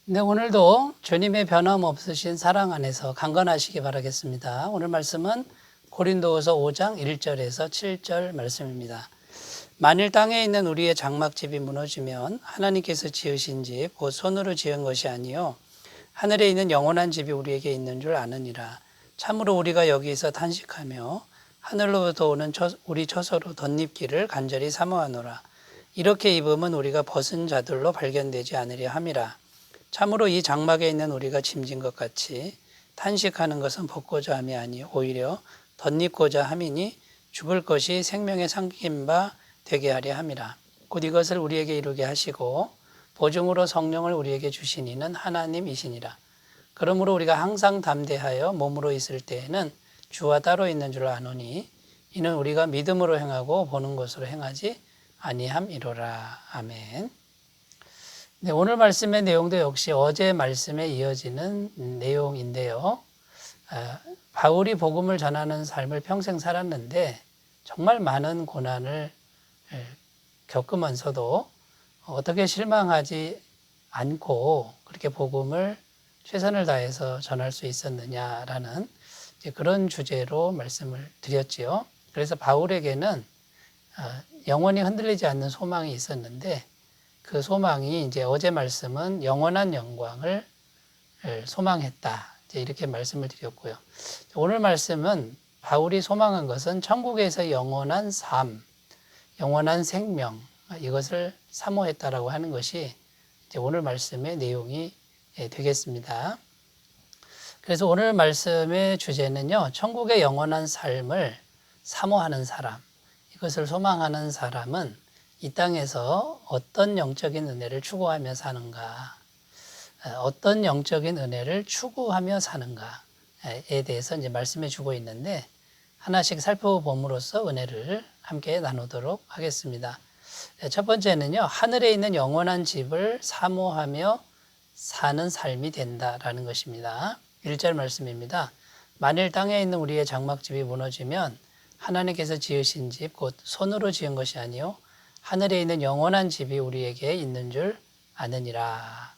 네, 오늘도 주님의 변함없으신 사랑 안에서 강건하시기 바라겠습니다. 오늘 말씀은 고린도후서 5장 1절에서 7절 말씀입니다. 만일 땅에 있는 우리의 장막집이 무너지면 하나님께서 지으신 집, 곧 손으로 지은 것이 아니요 하늘에 있는 영원한 집이 우리에게 있는 줄 아느니라. 참으로 우리가 여기서 탄식하며 하늘로부터 오는 우리 처소로 덧입기를 간절히 사모하노라. 이렇게 입으면 우리가 벗은 자들로 발견되지 않으려 함이라. 참으로 이 장막에 있는 우리가 짐진 것 같이 탄식하는 것은 벗고자 함이 아니 오히려 덧입고자 함이니 죽을 것이 생명의 삼킨 바 되게 하려 함이라. 곧 이것을 우리에게 이루게 하시고 보증으로 성령을 우리에게 주신 이는 하나님이시니라. 그러므로 우리가 항상 담대하여 몸으로 있을 때에는 주와 따로 있는 줄 아노니 이는 우리가 믿음으로 행하고 보는 것으로 행하지 아니함이로라. 아멘. 네, 오늘 말씀의 내용도 역시 어제 말씀에 이어지는 내용인데요. 바울이 복음을 전하는 삶을 평생 살았는데 정말 많은 고난을 겪으면서도 어떻게 실망하지 않고 그렇게 복음을 최선을 다해서 전할 수 있었느냐라는 그런 주제로 말씀을 드렸지요. 그래서 바울에게는 영원히 흔들리지 않는 소망이 있었는데 그 소망이 이제 어제 말씀은 영원한 영광을 소망했다. 이제 이렇게 말씀을 드렸고요. 오늘 말씀은 바울이 소망한 것은 천국에서 영원한 삶, 영원한 생명, 이것을 사모했다라고 하는 것이 이제 오늘 말씀의 내용이 되겠습니다. 그래서 오늘 말씀의 주제는요, 천국의 영원한 삶을 사모하는 사람, 이것을 소망하는 사람은 이 땅에서 어떤 영적인 은혜를 추구하며 사는가, 어떤 영적인 은혜를 추구하며 사는가에 대해서 이제 말씀해 주고 있는데 하나씩 살펴봄으로써 은혜를 함께 나누도록 하겠습니다. 첫 번째는요, 하늘에 있는 영원한 집을 사모하며 사는 삶이 된다라는 것입니다. 1절 말씀입니다. 만일 땅에 있는 우리의 장막집이 무너지면 하나님께서 지으신 집, 곧 손으로 지은 것이 아니요 하늘에 있는 영원한 집이 우리에게 있는 줄 아느니라.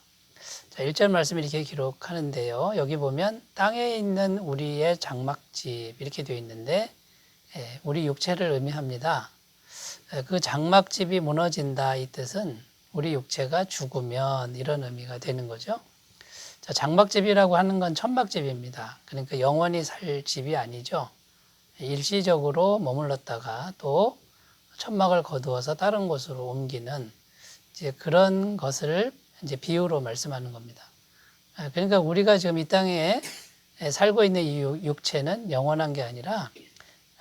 자, 1절 말씀 이렇게 기록하는데요. 여기 보면 땅에 있는 우리의 장막집 이렇게 되어 있는데 우리 육체를 의미합니다. 그 장막집이 무너진다 이 뜻은 우리 육체가 죽으면 이런 의미가 되는 거죠. 자, 장막집이라고 하는 건 천막집입니다. 그러니까 영원히 살 집이 아니죠. 일시적으로 머물렀다가 또 천막을 거두어서 다른 곳으로 옮기는 이제 그런 것을 이제 비유로 말씀하는 겁니다. 그러니까 우리가 지금 이 땅에 살고 있는 이 육체는 영원한 게 아니라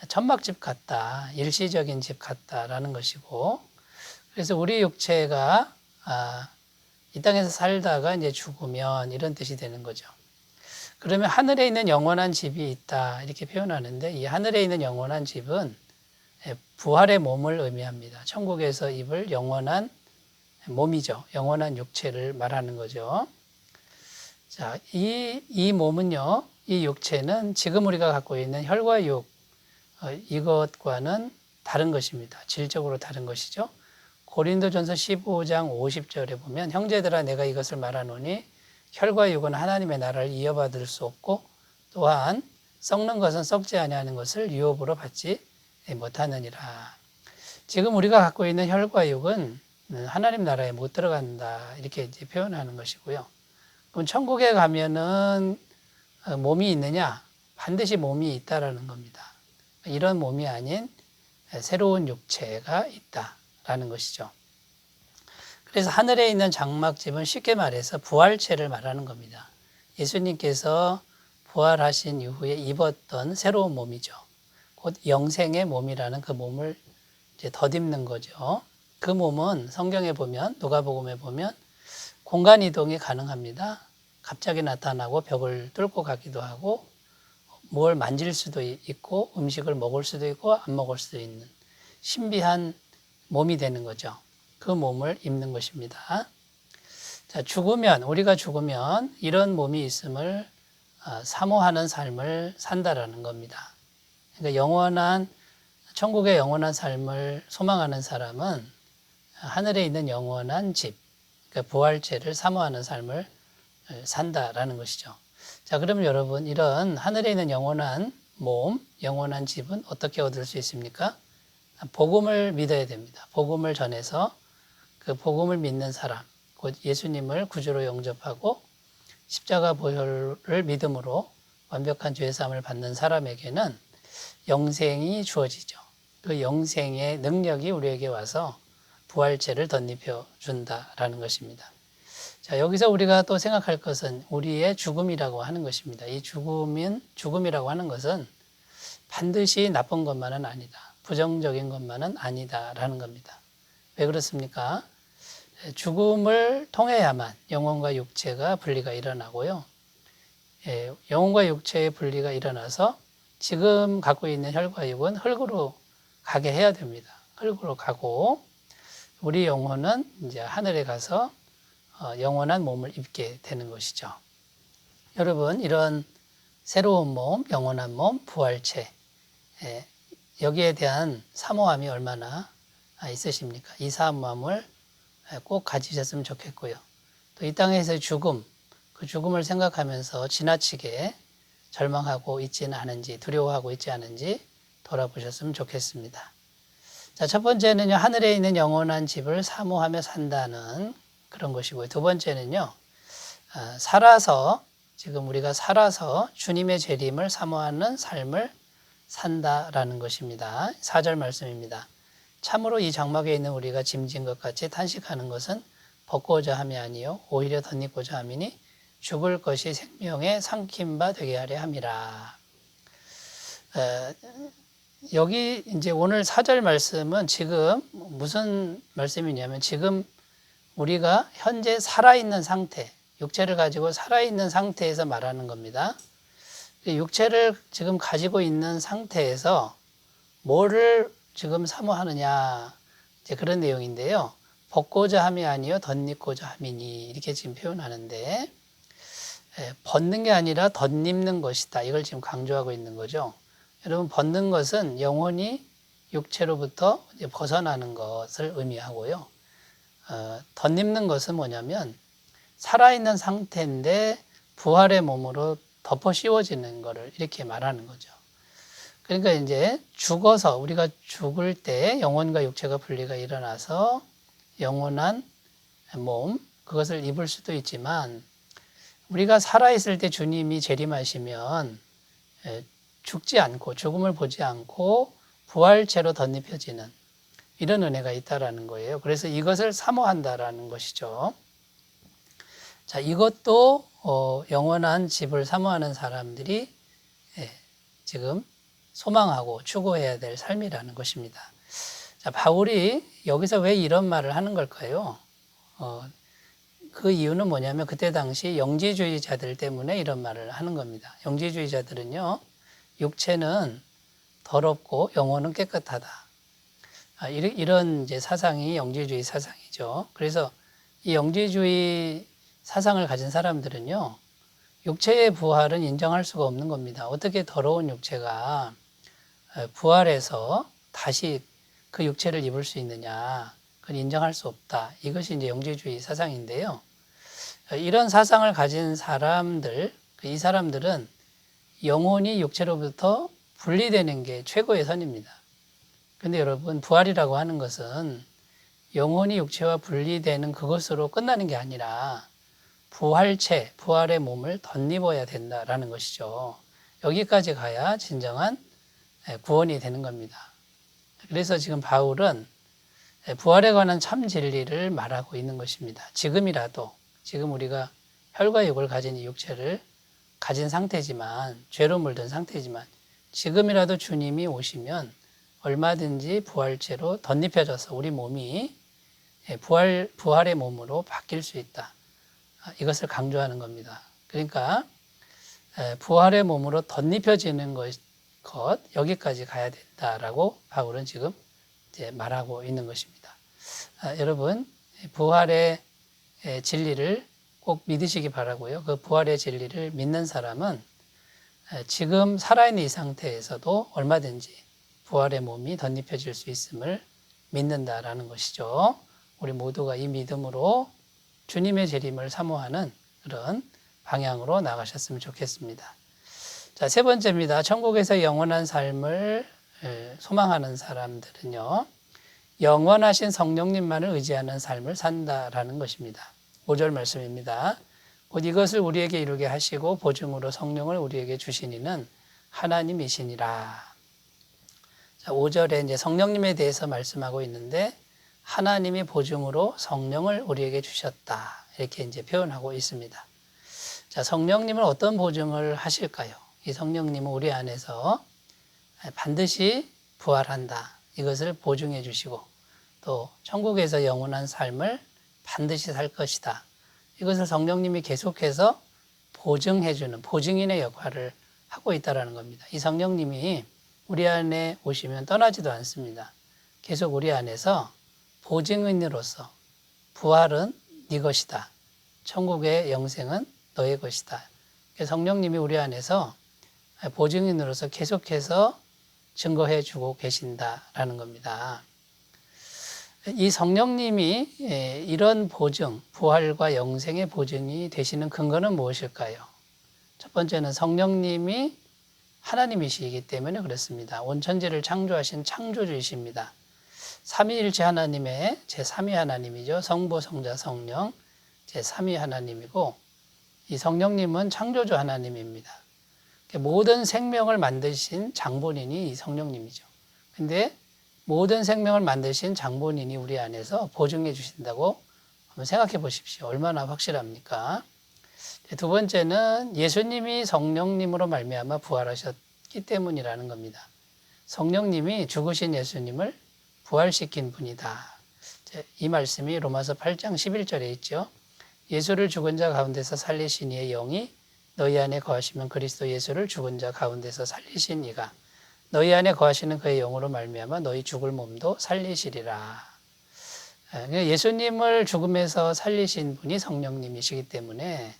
천막집 같다, 일시적인 집 같다라는 것이고, 그래서 우리 육체가 이 땅에서 살다가 이제 죽으면 이런 뜻이 되는 거죠. 그러면 하늘에 있는 영원한 집이 있다 이렇게 표현하는데 이 하늘에 있는 영원한 집은 부활의 몸을 의미합니다. 천국에서 입을 영원한 몸이죠. 영원한 육체를 말하는 거죠. 자, 이 몸은요, 이 육체는 지금 우리가 갖고 있는 혈과 육, 이것과는 다른 것입니다. 질적으로 다른 것이죠. 고린도전서 15장 50절에 보면 형제들아 내가 이것을 말하노니 혈과 육은 하나님의 나라를 이어받을 수 없고 또한 썩는 것은 썩지 아니하는 것을 유업으로 받지 못하느니라. 지금 우리가 갖고 있는 혈과 육은 하나님 나라에 못 들어간다 이렇게 이제 표현하는 것이고요. 그럼 천국에 가면은 몸이 있느냐? 반드시 몸이 있다라는 겁니다. 이런 몸이 아닌 새로운 육체가 있다라는 것이죠. 그래서 하늘에 있는 장막집은 쉽게 말해서 부활체를 말하는 겁니다. 예수님께서 부활하신 이후에 입었던 새로운 몸이죠. 곧 영생의 몸이라는 그 몸을 이제 덧입는 거죠. 그 몸은 성경에 보면 누가복음에 보면 공간 이동이 가능합니다. 갑자기 나타나고 벽을 뚫고 가기도 하고 뭘 만질 수도 있고 음식을 먹을 수도 있고 안 먹을 수도 있는 신비한 몸이 되는 거죠. 그 몸을 입는 것입니다. 자, 우리가 죽으면 이런 몸이 있음을 사모하는 삶을 산다라는 겁니다. 그러니까 천국의 영원한 삶을 소망하는 사람은 하늘에 있는 영원한 집, 그러니까 부활체를 사모하는 삶을 산다라는 것이죠. 자, 그러면 여러분, 이런 하늘에 있는 영원한 몸, 영원한 집은 어떻게 얻을 수 있습니까? 복음을 믿어야 됩니다. 복음을 전해서 그 복음을 믿는 사람, 곧 예수님을 구주로 영접하고 십자가 보혈을 믿음으로 완벽한 죄 사함을 받는 사람에게는 영생이 주어지죠. 그 영생의 능력이 우리에게 와서 부활체를 덧입혀 준다라는 것입니다. 자, 여기서 우리가 또 생각할 것은 우리의 죽음이라고 하는 것입니다. 이 죽음이라고 하는 것은 반드시 나쁜 것만은 아니다. 부정적인 것만은 아니다라는 겁니다. 왜 그렇습니까? 죽음을 통해야만 영혼과 육체가 분리가 일어나고요. 영혼과 육체의 분리가 일어나서 지금 갖고 있는 혈과 육은 흙으로 가게 해야 됩니다. 흙으로 가고 우리 영혼은 이제 하늘에 가서 영원한 몸을 입게 되는 것이죠. 여러분, 이런 새로운 몸, 영원한 몸, 부활체, 여기에 대한 사모함이 얼마나 있으십니까? 이 사모함을 꼭 가지셨으면 좋겠고요. 또 이 땅에서의 죽음, 그 죽음을 생각하면서 지나치게 절망하고 있지는 않은지, 두려워하고 있지 않은지 돌아보셨으면 좋겠습니다. 자, 첫 번째는요, 하늘에 있는 영원한 집을 사모하며 산다는 그런 것이고요. 두 번째는요, 지금 우리가 살아서 주님의 재림을 사모하는 삶을 산다라는 것입니다. 4절 말씀입니다. 참으로 이 장막에 있는 우리가 짐진 것 같이 탄식하는 것은 벗고자 함이 아니요 오히려 덧입고자 함이니 죽을 것이 생명의 삼킨 바 되게 하려 함이라. 여기 이제 오늘 4절 말씀은 지금 무슨 말씀이냐면 지금 우리가 현재 살아있는 상태, 육체를 가지고 살아있는 상태에서 말하는 겁니다. 육체를 지금 가지고 있는 상태에서 뭐를 지금 사모하느냐, 이제 그런 내용인데요. 벗고자 함이 아니요 덧입고자 함이니 이렇게 지금 표현하는데 벗는 게 아니라 덧입는 것이다. 이걸 지금 강조하고 있는 거죠. 여러분, 벗는 것은 영혼이 육체로부터 이제 벗어나는 것을 의미하고요. 덧입는 것은 뭐냐면 살아있는 상태인데 부활의 몸으로 덮어 씌워지는 것을 이렇게 말하는 거죠. 그러니까 이제 죽어서 우리가 죽을 때 영혼과 육체가 분리가 일어나서 영원한 몸, 그것을 입을 수도 있지만 우리가 살아있을 때 주님이 재림하시면 죽지 않고 죽음을 보지 않고 부활체로 덧입혀지는 이런 은혜가 있다라는 거예요. 그래서 이것을 사모한다라는 것이죠. 자, 이것도 영원한 집을 사모하는 사람들이 지금 소망하고 추구해야 될 삶이라는 것입니다. 자, 바울이 여기서 왜 이런 말을 하는 걸까요? 그 이유는 뭐냐면 그때 당시 영지주의자들 때문에 이런 말을 하는 겁니다. 영지주의자들은요, 육체는 더럽고 영혼은 깨끗하다. 이런 이제 사상이 영지주의 사상이죠. 그래서 이 영지주의 사상을 가진 사람들은요, 육체의 부활은 인정할 수가 없는 겁니다. 어떻게 더러운 육체가 부활해서 다시 그 육체를 입을 수 있느냐, 그건 인정할 수 없다. 이것이 이제 영지주의 사상인데요. 이런 사상을 가진 사람들, 이 사람들은 영혼이 육체로부터 분리되는 게 최고의 선입니다. 근데 여러분, 부활이라고 하는 것은 영혼이 육체와 분리되는 그것으로 끝나는 게 아니라 부활체, 부활의 몸을 덧입어야 된다라는 것이죠. 여기까지 가야 진정한 구원이 되는 겁니다. 그래서 지금 바울은 부활에 관한 참 진리를 말하고 있는 것입니다. 지금이라도, 지금 우리가 혈과 육을 가진 이 육체를 가진 상태지만, 죄로 물든 상태지만, 지금이라도 주님이 오시면 얼마든지 부활체로 덧입혀져서 우리 몸이 부활의 몸으로 바뀔 수 있다. 이것을 강조하는 겁니다. 그러니까 부활의 몸으로 덧입혀지는 것 여기까지 가야 된다라고 바울은 지금 이제 말하고 있는 것입니다. 여러분, 부활의 진리를 꼭 믿으시기 바라고요. 그 부활의 진리를 믿는 사람은 지금 살아있는 이 상태에서도 얼마든지 부활의 몸이 덧입혀질 수 있음을 믿는다라는 것이죠. 우리 모두가 이 믿음으로 주님의 재림을 사모하는 그런 방향으로 나가셨으면 좋겠습니다. 자, 세 번째입니다. 천국에서 영원한 삶을 소망하는 사람들은요, 영원하신 성령님만을 의지하는 삶을 산다라는 것입니다. 5절 말씀입니다. 곧 이것을 우리에게 이루게 하시고 보증으로 성령을 우리에게 주시니는 하나님이시니라. 자, 5절에 이제 성령님에 대해서 말씀하고 있는데 하나님이 보증으로 성령을 우리에게 주셨다. 이렇게 이제 표현하고 있습니다. 자, 성령님은 어떤 보증을 하실까요? 이 성령님은 우리 안에서 반드시 부활한다. 이것을 보증해 주시고 또 천국에서 영원한 삶을 반드시 살 것이다. 이것을 성령님이 계속해서 보증해 주는 보증인의 역할을 하고 있다는 겁니다. 이 성령님이 우리 안에 오시면 떠나지도 않습니다. 계속 우리 안에서 보증인으로서 부활은 네 것이다. 천국의 영생은 너의 것이다. 성령님이 우리 안에서 보증인으로서 계속해서 증거해 주고 계신다라는 겁니다. 이 성령님이 이런 보증, 부활과 영생의 보증이 되시는 근거는 무엇일까요? 첫 번째는 성령님이 하나님이시기 때문에 그렇습니다. 온 천지를 창조하신 창조주이십니다. 삼위일체 하나님의 제3위 하나님이죠. 성부, 성자, 성령 제3위 하나님이고 이 성령님은 창조주 하나님입니다. 모든 생명을 만드신 장본인이 이 성령님이죠. 근데 모든 생명을 만드신 장본인이 우리 안에서 보증해 주신다고 한번 생각해 보십시오. 얼마나 확실합니까? 두 번째는 예수님이 성령님으로 말미암아 부활하셨기 때문이라는 겁니다. 성령님이 죽으신 예수님을 부활시킨 분이다. 이 말씀이 로마서 8장 11절에 있죠. 예수를 죽은 자 가운데서 살리신 이의 영이 너희 안에 거하시면 그리스도 예수를 죽은 자 가운데서 살리신 이가 너희 안에 거하시는 그의 영으로 말미암아 너희 죽을 몸도 살리시리라. 예수님을 죽음에서 살리신 분이 성령님이시기 때문에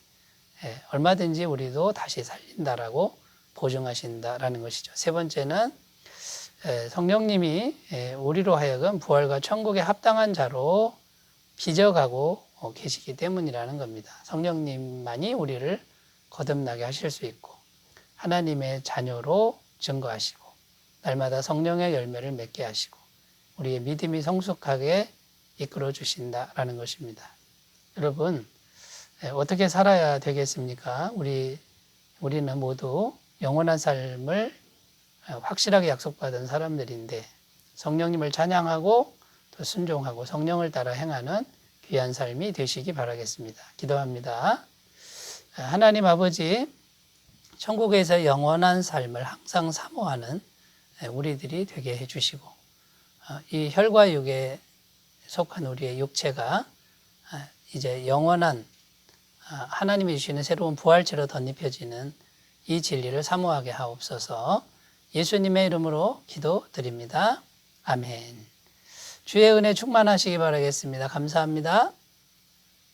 얼마든지 우리도 다시 살린다라고 보증하신다라는 것이죠. 세 번째는 성령님이 우리로 하여금 부활과 천국에 합당한 자로 빚어가고 계시기 때문이라는 겁니다. 성령님만이 우리를 거듭나게 하실 수 있고 하나님의 자녀로 증거하시고 날마다 성령의 열매를 맺게 하시고 우리의 믿음이 성숙하게 이끌어 주신다라는 것입니다. 여러분 어떻게 살아야 되겠습니까? 우리는 모두 영원한 삶을 확실하게 약속받은 사람들인데 성령님을 찬양하고 또 순종하고 성령을 따라 행하는 귀한 삶이 되시기 바라겠습니다. 기도합니다. 하나님 아버지, 천국에서 영원한 삶을 항상 사모하는 우리들이 되게 해주시고 이 혈과 육에 속한 우리의 육체가 이제 영원한 하나님이 주시는 새로운 부활체로 덧입혀지는 이 진리를 사모하게 하옵소서. 예수님의 이름으로 기도드립니다. 아멘. 주의 은혜 충만하시기 바라겠습니다. 감사합니다.